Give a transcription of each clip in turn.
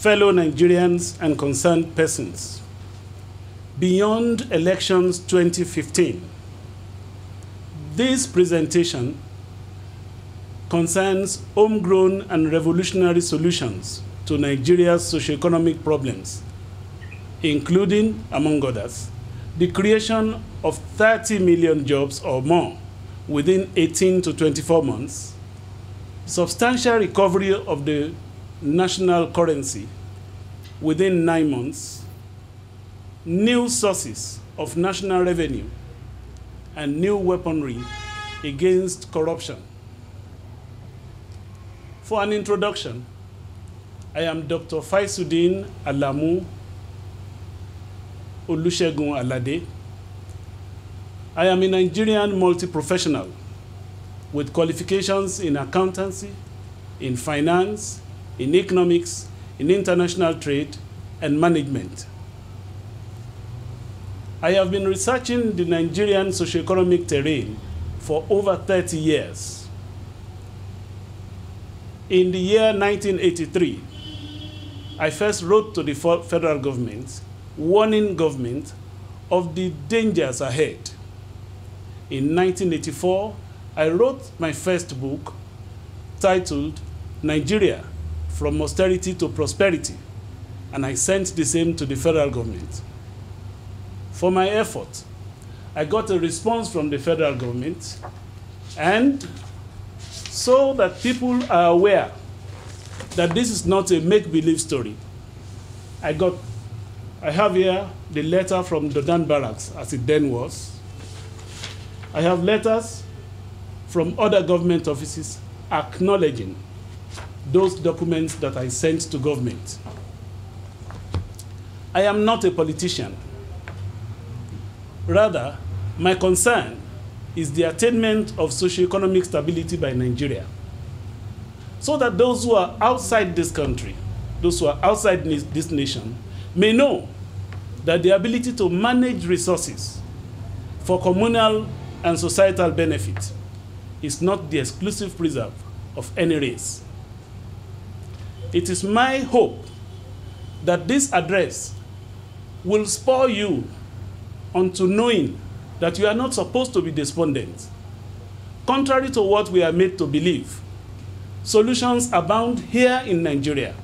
fellow Nigerians and concerned persons. Beyond elections 2015, this presentation concerns homegrown and revolutionary solutions to Nigeria's socioeconomic problems, including, among others, the creation of 30 million jobs or more within 18 to 24 months, substantial recovery of the national currency within 9 months, new sources of national revenue, and new weaponry against corruption. For an introduction, I am Dr. Faisuddin Alamu Olusegun ALADE. I am a Nigerian multi-professional with qualifications in accountancy, in finance, in economics, in international trade, and management. I have been researching the Nigerian socioeconomic terrain for over 30 years. In the year 1983, I first wrote to the federal government, warning government of the dangers ahead. In 1984, I wrote my first book titled Nigeria, From Austerity to Prosperity, and I sent the same to the federal government. For my effort, I got a response from the federal government, and so that people are aware that this is not a make-believe story, I have here the letter from Dodan Barracks, as it then was. I have letters from other government offices acknowledging those documents that I sent to government. I am not a politician. Rather, my concern is the attainment of socioeconomic stability by Nigeria, so that those who are outside this country, those who are outside this nation, may know that the ability to manage resources for communal and societal benefit is not the exclusive preserve of any race. It is my hope that this address will spur you onto knowing that you are not supposed to be despondent. Contrary to what we are made to believe, solutions abound here in Nigeria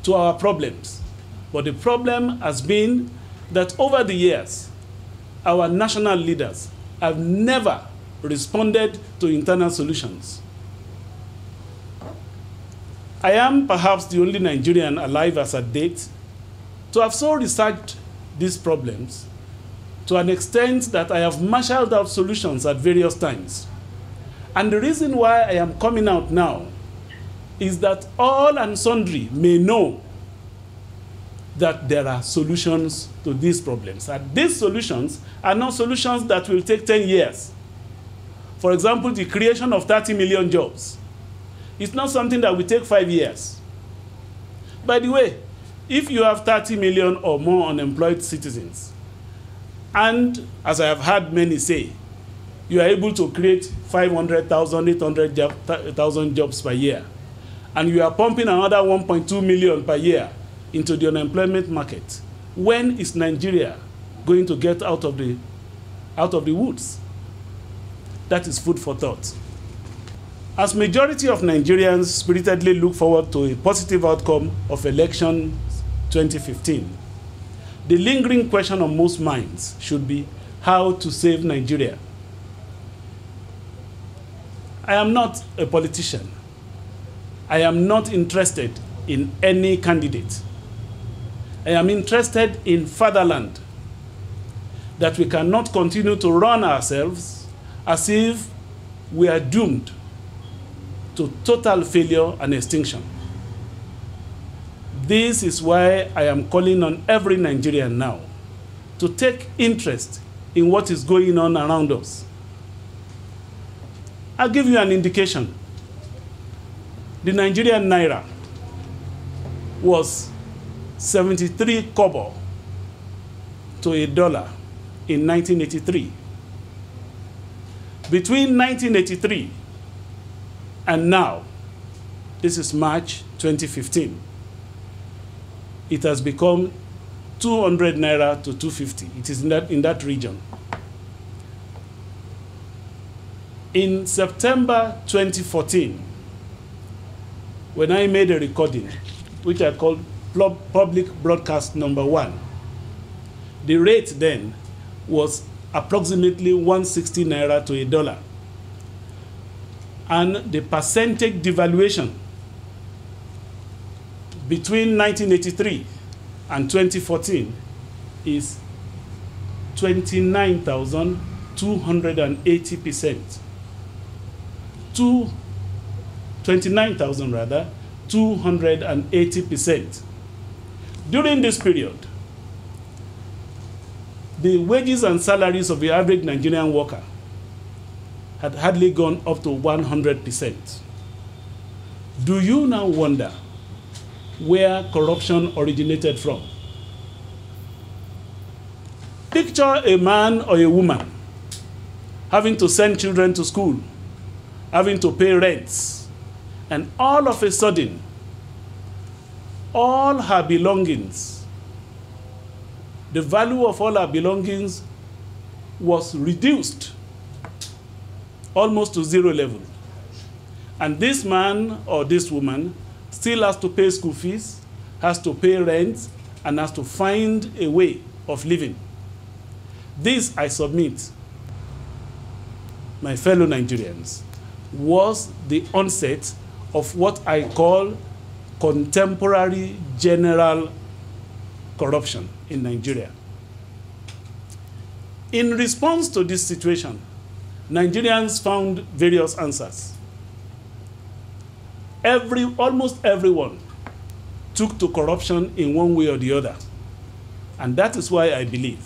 to our problems. But the problem has been that over the years, our national leaders have never responded to internal solutions. I am perhaps the only Nigerian alive as at date to have so researched these problems to an extent that I have marshaled out solutions at various times. And the reason why I am coming out now is that all and sundry may know that there are solutions to these problems. And these solutions are not solutions that will take 10 years. For example, the creation of 30 million jobs. It's not something that will take 5 years. By the way, if you have 30 million or more unemployed citizens, and as I have heard many say, you are able to create 500,000, 800,000 jobs per year, and you are pumping another 1.2 million per year into the unemployment market, when is Nigeria going to get out of the woods? That is food for thought. As majority of Nigerians spiritedly look forward to a positive outcome of election 2015, the lingering question on most minds should be how to save Nigeria. I am not a politician. I am not interested in any candidate. I am interested in fatherland, that we cannot continue to run ourselves as if we are doomed to total failure and extinction. This is why I am calling on every Nigerian now to take interest in what is going on around us. I'll give you an indication. The Nigerian naira was 73 kobo to a dollar in 1983. Between 1983 and now, this is March 2015, it has become 200 naira to 250. It is in that region. In September 2014, when I made a recording, which I called Public Broadcast Number 1, the rate then was approximately 160 naira to $1. And the percentage devaluation between 1983 and 2014 is 29,280%. 29,000 rather, 280%. During this period, the wages and salaries of the average Nigerian worker had hardly gone up to 100%. Do you now wonder where corruption originated from? Picture a man or a woman having to send children to school, having to pay rents, and all of a sudden, all her belongings, the value of all her belongings was reduced almost to zero level. And this man or this woman still has to pay school fees, has to pay rent, and has to find a way of living. This, I submit, my fellow Nigerians, was the onset of what I call contemporary general corruption in Nigeria. In response to this situation, Nigerians found various answers. Almost everyone took to corruption in one way or the other. And that is why I believe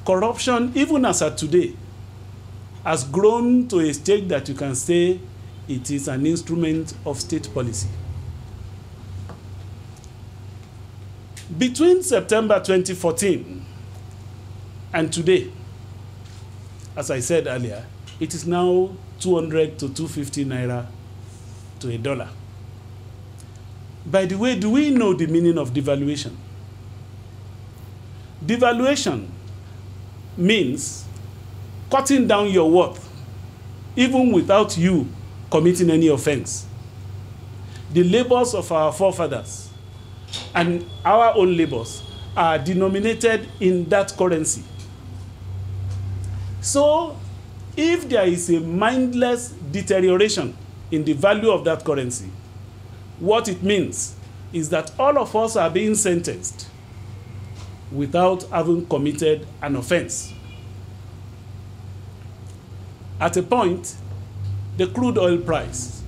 corruption, even as of today, has grown to a stage that you can say it is an instrument of state policy. Between September 2014 and today, as I said earlier, it is now 200 to 250 naira to $1. By the way, do we know the meaning of devaluation? Devaluation means cutting down your worth, even without you committing any offense. The labors of our forefathers and our own labors are denominated in that currency. So, if there is a mindless deterioration in the value of that currency, what it means is that all of us are being sentenced without having committed an offense. At a point, the crude oil price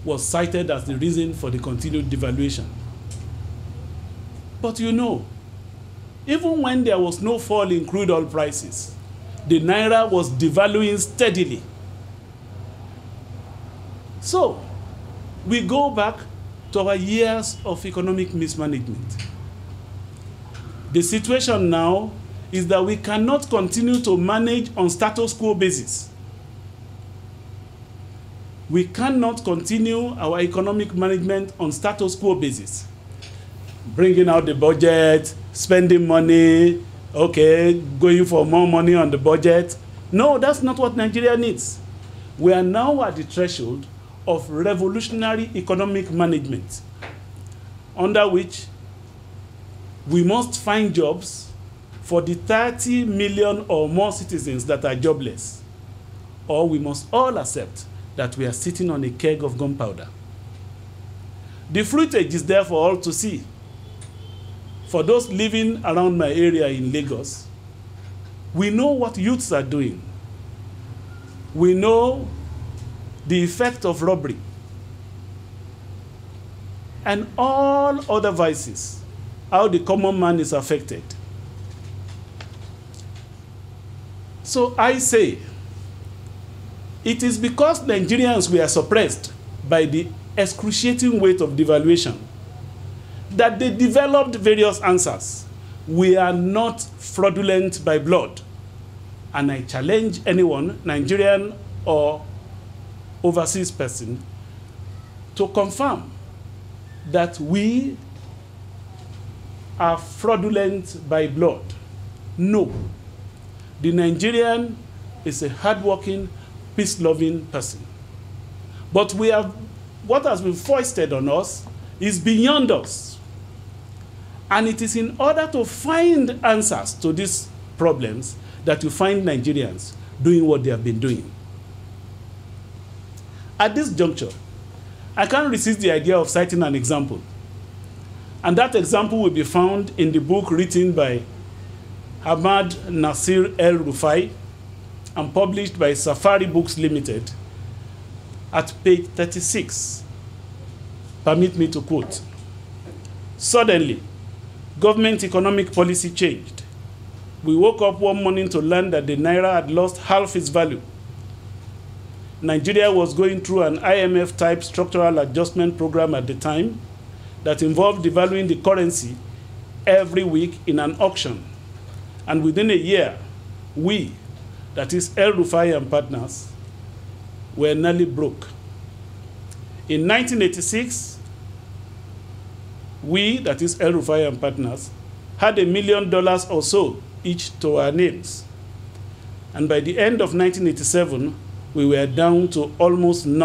was cited as the reason for the continued devaluation. But you know, even when there was no fall in crude oil prices, the naira was devaluing steadily. So, we go back to our years of economic mismanagement. The situation now is that we cannot continue to manage on status quo basis. We cannot continue our economic management on status quo basis. Bringing out the budget, spending money, okay, going for more money on the budget. No, that's not what Nigeria needs. We are now at the threshold of revolutionary economic management, under which we must find jobs for the 30 million or more citizens that are jobless, or we must all accept that we are sitting on a keg of gunpowder. The fruitage is there for all to see. For those living around my area in Lagos, we know what youths are doing. We know the effect of robbery and all other vices, how the common man is affected. So I say, it is because Nigerians were suppressed by the excruciating weight of devaluation that they developed various answers. We are not fraudulent by blood. And I challenge anyone, Nigerian or overseas person, to confirm that we are fraudulent by blood. No. The Nigerian is a hardworking, peace-loving person. But what has been foisted on us is beyond us. And it is in order to find answers to these problems that you find Nigerians doing what they have been doing. At this juncture, I can't resist the idea of citing an example. And that example will be found in the book written by Ahmad Nasir El-Rufai and published by Safari Books Limited at page 36. Permit me to quote, "Suddenly, government economic policy changed. We woke up one morning to learn that the naira had lost half its value. Nigeria was going through an IMF-type structural adjustment program at the time that involved devaluing the currency every week in an auction. And within a year, we, that is El-Rufai and partners, were nearly broke. In 1986, we, that is El-Rufai and partners, had $1 million or so each to our names. And by the end of 1987, we were down to almost nothing.